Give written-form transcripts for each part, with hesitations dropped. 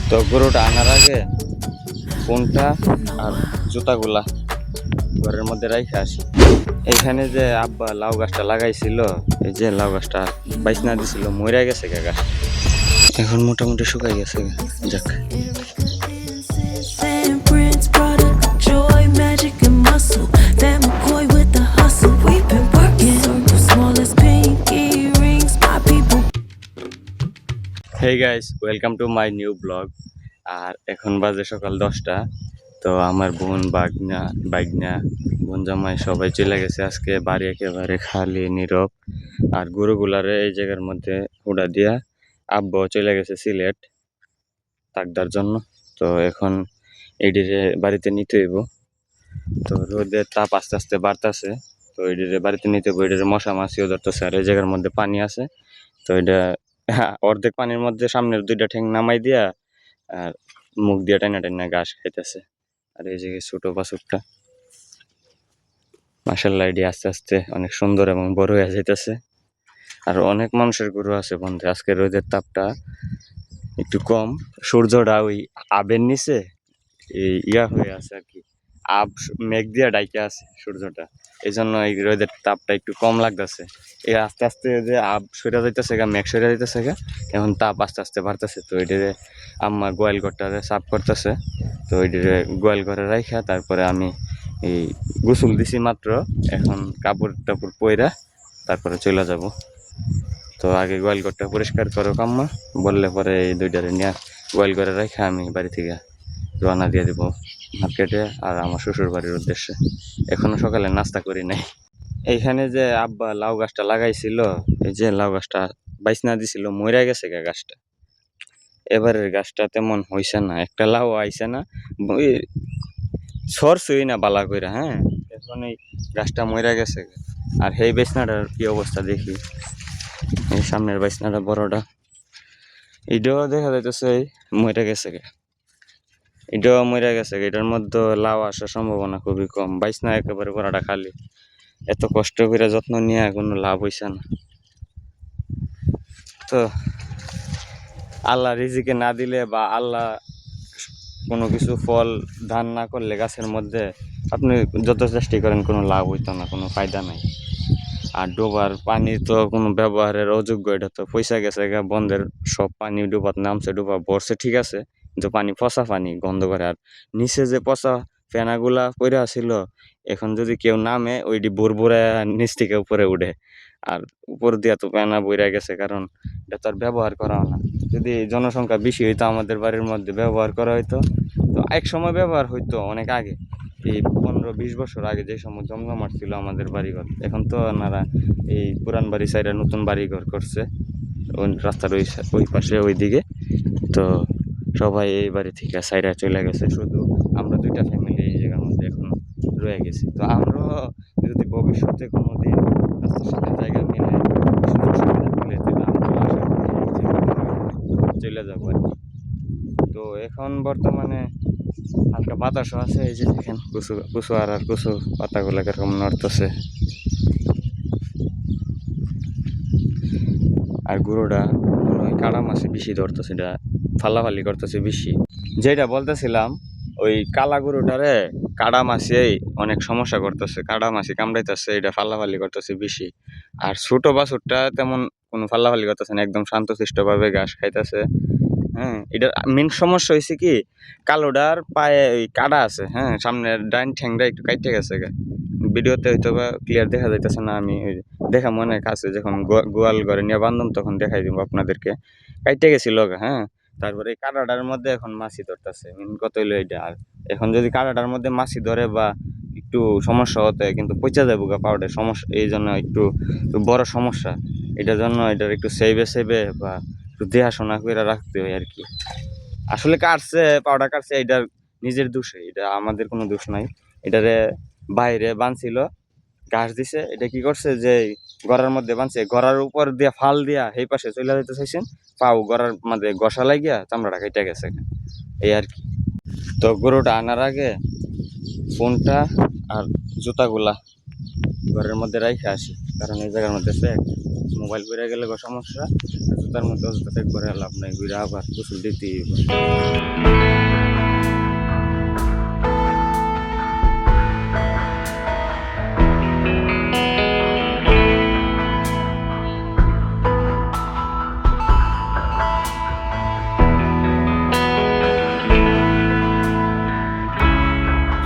তো গরুটা আনার আগে ফোনটা আর জুতাগুলা ঘরের মধ্যে রাইখে আসি। এইখানে যে আব্বা লাউ গাছটা লাগাইছিল, এই যে লাউ গাছটা বাইসনা দিছিল, মরে গেছে গা গাছ, এখন মোটামুটি শুকাই গেছে গা। যাক, hey guys, welcome to my new blog. আর এখন বাজে সকাল 10টা। তো আমার বোন বাইগনা বোন জামাই সবাই চলে গেছে আজকে বাড়ি, একেবারে খালি নীরব। আর গরুগুলারে এই জায়গার মধ্যে হুড়া দিয়া আব্বাও চলে গেছে সিলেট থাকবার জন্য। তো এখন এইডিরে বাড়িতে নিতে হইব। তো রোদের তাপ আস্তে আস্তে বাড়তেছে, তো এইডিরে বাড়িতে নিতে হইব। এইডিরে মশা মাছিও ধরতেছে, আর এই জায়গার মধ্যে পানি আছে। তো এটা অর্ধেক পানির মধ্যে সামনের দুইটা ঠ্যাং নামাই দিয়া আর মুখ দিয়ে টাইনা টাইনা ঘাস খাইতেছে। আর এই যে ছোট বাছুরটা, মাশাআল্লাহ, এটি আস্তে আস্তে অনেক সুন্দর এবং বড় হয়ে যাইতেছে। আর অনেক মানুষের গরু আছে বন্ধু। আজকে রোদের তাপটা একটু কম, সূর্যটা ওই আবের নিচে এই হয়ে আছে আর কি, আব মেঘ দিয়া ডাইকে আছে সূর্যটা, এই জন্য এই রোদের তাপটা একটু কম লাগতেছে। এই আস্তে আস্তে যে আব সরে যাইতেছে গা, মেঘ সরে যাইতেছে গা, এখন তাপ আস্তে আস্তে বাড়তেছে। তো এটারে আম্মা গোয়াল ঘরটারে সাফ করতেছে। তো এটারে গোয়াল ঘরে রাইখা তারপরে আমি এই গোসল দিছি মাত্র, এখন কাপড় টাপড় পইরা তারপরে চলে যাব। তো আগে গোয়াল ঘরটা পরিষ্কার করো আম্মা, বললে পরে এই দুইটারে নিয়ে গোয়াল ঘরে রাইখা আমি বাড়ি থেকে রওনা দিয়ে দেবো মার্কেটে আর আমার শ্বশুর বাড়ির উদ্দেশ্যে। এখনো সকালে নাস্তা করি নাই। এইখানে যে আব্বা লাউ গাছটা লাগাইছিল, এই যে লাউ গাছটা বাইসনা দিছিল, মরে গেছে গা গাছটা। এবারের গাছটা তেমন হইছে না, একটা লাউ আইছে না, সরছই না বালা কইরা। হ্যাঁ, এখন এই গাছটা মরে গেছে। আর সেই বাইসনাটার কি অবস্থা দেখি, এই সামনের বাইসনাটা বড়টা, এটাও দেখা যাইতেছে মরে গেছে গা। এটাও মরে গেছে, এটার মধ্যে লাউ আসার সম্ভাবনা খুবই কম। বাইসনা একেবারে বড়টা খালি, এত কষ্ট করে যত্ন নিয়ে কোনো লাভ হইছে না। তো আল্লাহ রিজিকে না দিলে বা আল্লাহ কোনো কিছু ফল দান না করলে গাছের মধ্যে আপনি যত চেষ্টা করেন কোনো লাভ হইতো না, কোনো ফায়দা নাই। আর ডোবার পানি তো কোনো ব্যবহারের অযোগ্য, এটা তো পয়সা গেছে গা বন্ধের। সব পানি ডোবার নামছে, ডোবা ভরছে ঠিক আছে, কিন্তু পানি পচা পানি গন্ধ করে। আর নিচে যে পচা ফেনাগুলা পড়ে ছিল, এখন যদি কেউ নামে ওইটি বোর বোরে নিচ থেকে উপরে উঠে। আর উপর দিয়া তো ফেনা বইরা গেছে, কারণ এটা তো আর ব্যবহার করা না। যদি জনসংখ্যা বেশি হইতো আমাদের বাড়ির মধ্যে ব্যবহার করা হইতো, তো এক সময় ব্যবহার হইতো অনেক আগে, এই 15-20 বছর আগে, যে সময় জমজমাট ছিল আমাদের বাড়িঘর। এখন তো ওনারা এই পুরান বাড়ি সাইডে নতুন বাড়িঘর করছে ওই রাস্তার ওই পাশে ওই দিকে। তো সবাই এই বাড়ি থেকে সাইডে চলে গেছে, শুধু আমরা দুইটা ফ্যামিলি এই জায়গার মধ্যে এখন রয়ে গেছি। তো আমরাও যদি ভবিষ্যতে কোনো দিন রাস্তার সাথে জায়গা মিলে সুযোগ সুবিধা মিলে, তাহলে আমরা আশা করি চলে যাবো আর কি। তো এখন বর্তমানে হালকা বাতাসও আছে, এই যে দেখেন কুচু কুচু আর কুচু পাতাগুলো কিরকম নড়তেছে। আর গরুটা মনে হয় কাড়া মাছে বেশি ধরতেছে, এটা ফালাফালি করতেছে বেশি। যেটা বলতেছিলাম, ওই কালা গরুটারে কাড়া মাছে অনেক সমস্যা করতেছে, কাড়া মাছি কামড়াইতেছে, এটা ফালাফালি করতেছে বেশি। আর ছোট বাছুরটা তেমন কোনো ফালাফালি করতেছে না, একদম শান্তশিষ্ট ভাবে ঘাস খাইতেছে। হ্যাঁ, এটার মেন সমস্যা হয়েছে কি, কালোটার পায়ে ওই কাটা আছে। হ্যাঁ, সামনের ডাইন ঠ্যাংটা একটু কাইটে গেছে গা। ভিডিওতে হয়তো বা ক্লিয়ার দেখা যাইতেছে না, আমি দেখা মনে কাছে যখন গোয়াল ঘরে নিয়ে বান্ধব তখন দেখাই দিব আপনাদেরকে। কাইটে গেছিল গা। হ্যাঁ, তারপরে এই কাটাটার মধ্যে এখন মাছি ধরতেছে, মেন কত হইলো এটা। আর এখন যদি কাটাটার মধ্যে মাছি ধরে বা একটু সমস্যা হতে, কিন্তু পচা যাবো গা পাউডার সমস্যা, এই জন্য একটু বড় সমস্যা। এটার জন্য এটার একটু সেভে বা একটু দেখাশোনা করে রাখতে হয় আর কি। আসলে কাটছে, পাউডার কাটছে, এটা নিজের দোষে, এটা আমাদের কোনো দোষ নাই। এটারে বাইরে বানছিল, ঘাস দিছে, এটা কি করছে যে গড়ার মধ্যে বানছে, গড়ার উপর দিয়ে ফাল দিয়া সেই পাশে চলে যেতে চাইছেন, পাও গড়ার মধ্যে গসা লাগিয়া চামড়াটা কেটে গেছে, এই আর কি। তো গরুটা আনার আগে ফোনটা আর জুতাগুলা ঘরের মধ্যে রাইখে আসি। কারণ এই জায়গার মধ্যে ফ্যাক মোবাইল পড়ে গেলে সমস্যা, জুতার মধ্যে অযথা ফ্যাক করে লাভ নাই, ঘুরে আবার গোসল দিতেই হবে।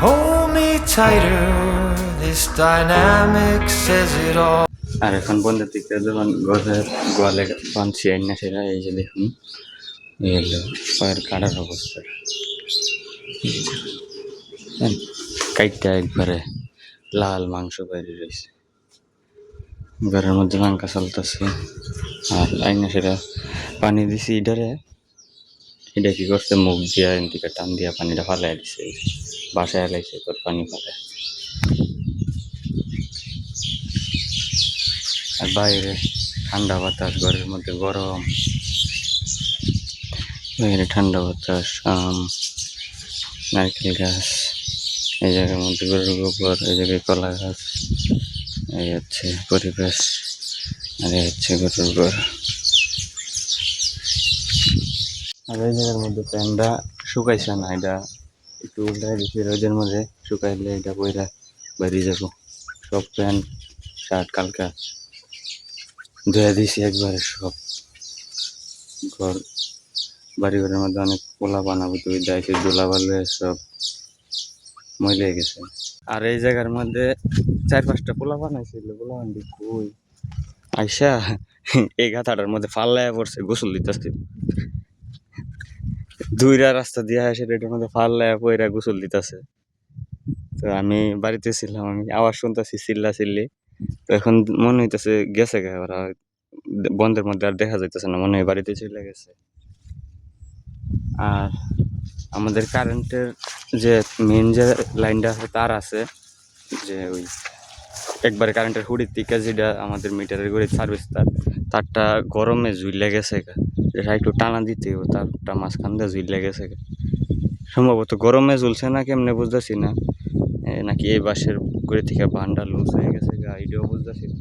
Hold me tighter, this dynamic says it all. আর এখন বন্ধের দিকে যখন ঘরের গোয়ালে বাঁধছি আইনা সেটা, এই যে দেখুন এই হলো পায়ের কাটার অবস্থা, কাইটটা একবারে লাল মাংস বাইরে রয়েছে। ঘরের মধ্যে পাঙ্খা চলতেছে আর আইনা সেটা পানি দিছি ইডারে, এটা কি করছে মুখ দিয়া এদিকে টান দিয়া পানিটা ফালাই দিছে, বাসায় এলাইছে তোর পানি ফালে। আর বাইরে ঠান্ডা বাতাস, ঘরের মধ্যে গরম, বাইরে ঠান্ডা বাতাস, আম, নারকেল গাছ, এই জায়গার মধ্যে গরুর গোবর, এই জায়গায় কলা গাছ, এই হচ্ছে পরিবেশ, আর এই হচ্ছে গরুর ঘর। আর এই জায়গার মধ্যে প্যান্টটা শুকাইছে না, এটা একটু উল্টাই দিচ্ছি রোদের মধ্যে, শুকাইলে এটা বইরা বেরিয়ে যাবো। সব প্যান্ট শার্ট কালকা ধুয়ে দিয়েছি একবারে সব। ঘর বাড়ি ঘরের মধ্যে অনেক পোলা বানাবো, তুই দেখে দোলা বালু সব ময়লা গেছে। আর এই জায়গার মধ্যে 4-5টা পোলা বানাইছিল, পোলা বান্ডি কই আইসা এই গাথাটার মধ্যে ফাল্লায় পড়ছে, গোসল দিতেছে। দুইটা রাস্তা দিয়ে আসে, এটার মধ্যে ফাল্লায় পইরা গোসল দিতেছে। তো আমি বাড়িতে ছিলাম, আমি আওয়াজ শুনতেছি চিল্লা চিল্লি, তো এখন মনে হইতেছে গেছে গে ওরা, বন্ধের মধ্যে আর দেখা যাইতেছে না, মনে হয় বাড়িতে চলে গেছে। আর আমাদের কারেন্টের যে মেন যে লাইনটা আছে তার আছে, যে ওই একবারে কারেন্টের হুড়ির থেকে যেটা আমাদের মিটারের ঘড়ির সার্ভিস তারটা গরমে ঝুইলে গেছে, এটা একটু টানা দিতে হবে, তারটা মাঝখান দিয়ে ঝুইলে গেছে। সম্ভবত গরমে ঝুলছে না, কেমনে বুঝতেছি না, নাকি এই বাসের ঘড়ি থেকে বান্ডা লুজ হয়ে গেছে এটাও বুঝতেছি না।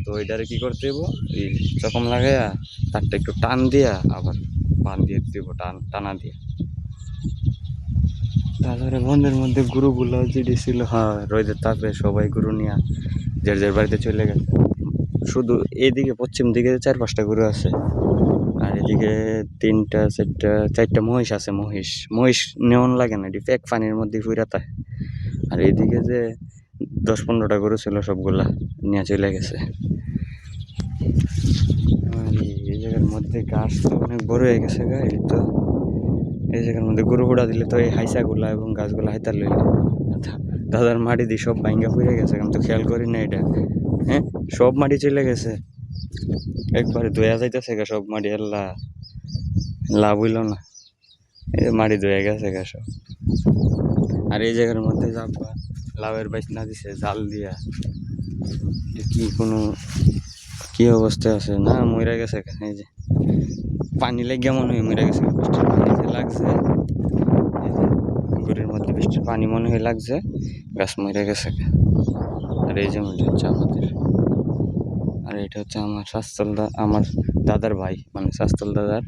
তো এটারে কি করতে হইব, এই চকম লাগাইয়া তারটা একটু টান দিয়া আবার বান দিয়ে দিব, টানা দিয়ে। তারপরে বন্ধের মধ্যে গরুগুলো যেটি ছিল, হ্যাঁ রোদের তাপে সবাই গরু নিয়ে যার যার বাড়িতে চলে গেছে। শুধু এইদিকে পশ্চিম দিকে 4-5টা গরু আছে, আর এদিকে 3-4টা মহিষ আছে। মহিষ নেওয়ান লাগে না, এটি ফেক পানির মধ্যে ফুরাতে। আর এইদিকে যে 10-15টা গরু ছিল সবগুলা নিয়ে চলে গেছে। আর এই জায়গার মধ্যে গাছ তো অনেক বড় হয়ে গেছে গা, এই তো এই জায়গার মধ্যে গরু হুড়া দিলে তো এই হাইসাগুলা এবং গাছগুলা হাইতার লইলে দাদার মাটি দিয়ে সব ভাঙ্গা ফুরে গেছে, আমি তো খেয়াল করি না এটা। হ্যাঁ, সব মাটি চলে গেছে, একবারে ধোয়া যাইতেছে গা সব মাটি, আল্লাহ লাভ হইল না, এই মাটি ধোয়া গেছে গা সব। আর এই জায়গার মধ্যে যাবা লাভের বাইস না দিছে জাল দিয়া, কি কোনো কি অবস্থায় আছে না, মরে গেছে। এই যে পানি লেগে মনে হয় মরে গেছে, বৃষ্টির পানি যে লাগছে, এই যে গরুর মধ্যে বৃষ্টির পানি মনে হয় লাগছে, গাছ মরে গেছে। আর এই যে হচ্ছে আমাদের, আর এটা হচ্ছে আমার আমার দাদার ভাই, মানে শাস্তল দাদার।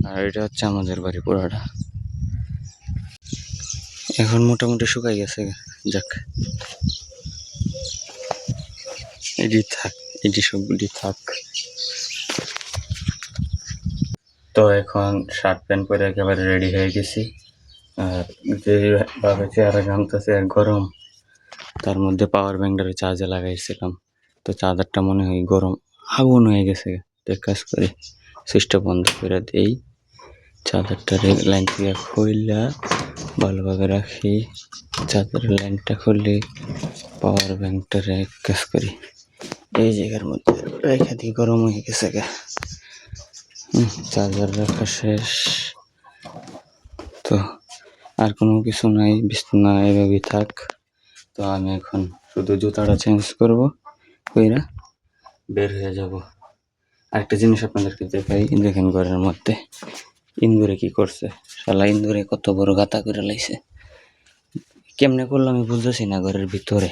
আর এটা হচ্ছে আমাদের বাড়ি পুরাটা। এখন মোটামুটি শুকাই গেছে, যাক এটি থাক, এটি সবগুলি থাক। তো এখন শার্ট প্যান্ট পরে একেবারে রেডি হয়ে গেছি। আর যেভাবে চেহারা ঘামতেছে গরম, তার মধ্যে পাওয়ার ব্যাংকটারে চার্জে লাগাইছিলাম, তো চার্জারটা মনে হয় গরম আগুন হয়ে গেছে। এক কাজ করে সুইচটা বন্ধ করে দিই, চার্জারটা লাইন থেকে খুললা ভালোভাবে রাখি, চার্জারের লাইনটা খুললে পাওয়ার ব্যাংকটারে এক কাজ করি এই জায়গার মধ্যে রেখে দিই, গরম হয়ে গেছে গা। চার্জার রাখা শেষ, তো আর কোনো কিছু নাই, বিছানা এভাবেই থাক। তো আমি এখন শুধু জুতাটা চেঞ্জ করবো, কইরা বের হয়ে যাব। আরেকটা জিনিস আপনাদেরকে দেখাই, দেখেন ঘরের মধ্যে ইন্দুরে কি করছে, শালা ইন্দুরে কত বড় গাতা করে লাইছে, কেমনে করলো আমি বুঝতেছি না। ঘরের ভিতরে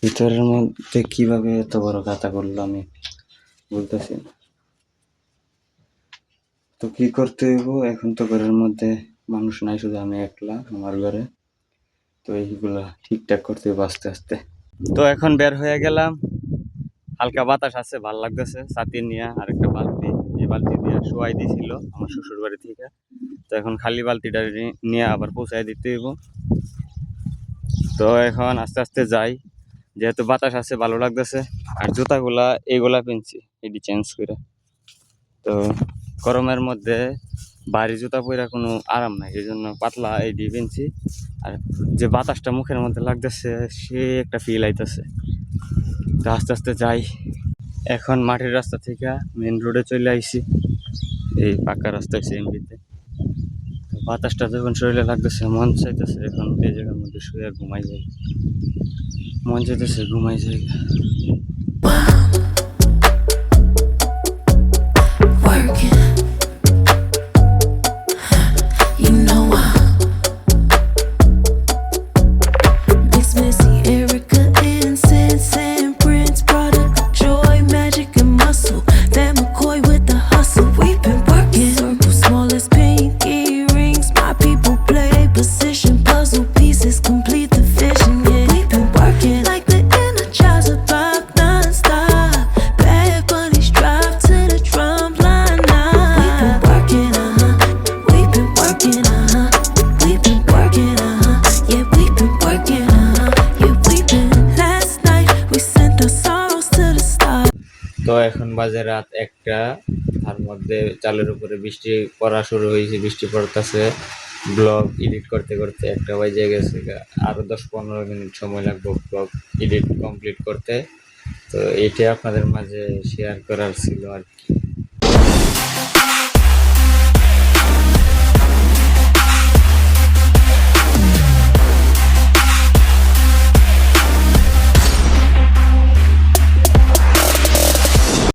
ভিতরের মধ্যে কিভাবে এত বড় গাতা করলো আমি বলতেছি না। তো কি করতে হইব এখন, তো ঘরের মধ্যে মানুষ নাই, শুধু আমি একলা আমার ঘরে। তো এইগুলা ঠিকঠাক করতে হইব আস্তে আস্তে। তো এখন বের হয়ে গেলাম, হালকা বাতাস আছে, ভাল লাগতেছে। ছাতি নিয়ে আর একটা বালতি, এই বালতি দিয়ে শোয়াই দিয়েছিল আমার শ্বশুর বাড়ি থেকে। তো এখন খালি বালতিটা নিয়ে আবার পৌঁছায় দিতে হইব। তো এখন আস্তে আস্তে যাই, যেহেতু বাতাস আছে ভালো লাগতেছে। আর জুতাগুলা এইগুলা কিনছি এটি চেঞ্জ করে। তো গরমের মধ্যে ভারী জুতা পরে কোনো আরাম নাই, এই জন্য পাতলা এটি কিনছি। আর যে বাতাসটা মুখের মধ্যে লাগতেছে সে একটা ফিল আইতেছে। তো আস্তে আস্তে যাই, এখন মাটির রাস্তা থেকে মেন রোডে চলে আইছি, এই পাকা রাস্তায় সিএমপিতে। বাতাসটা যখন শরীরে লাগতেছে মন চাইতেছে এখন এই জায়গার মধ্যে শুয়ে ঘুমাই যাই, মন চাইতেছে ঘুমাই যাই। Working, you know I mix Missy, Erica, incense and Prince, product of joy, magic and muscle. Van McCoy with the hustle. We've been working. Circle small as pinky rings. My people play position. Puzzle pieces complete the vision. Yeah, we've been working like the Energizer Bunny non-stop. Bad bunnies drive to the drum line now. We've been working, we've been working, we've been working, yeah, we've been working, yeah, we've been. Last night we sent our sorrows to the stars. তো এখন বাজে রাত 1টা, তার মধ্যে চালের উপরে বৃষ্টি পড়া শুরু হয়েছে, বৃষ্টি পড়তেছে। ব্লগ এডিট করতে করতে 1টা বাজে গেছে, আরো 10-15 মিনিট সময় লাগবে ব্লগ এডিট কমপ্লিট করতে। তো এইটা আপনাদের মাঝে শেয়ার করার ছিল আর কি।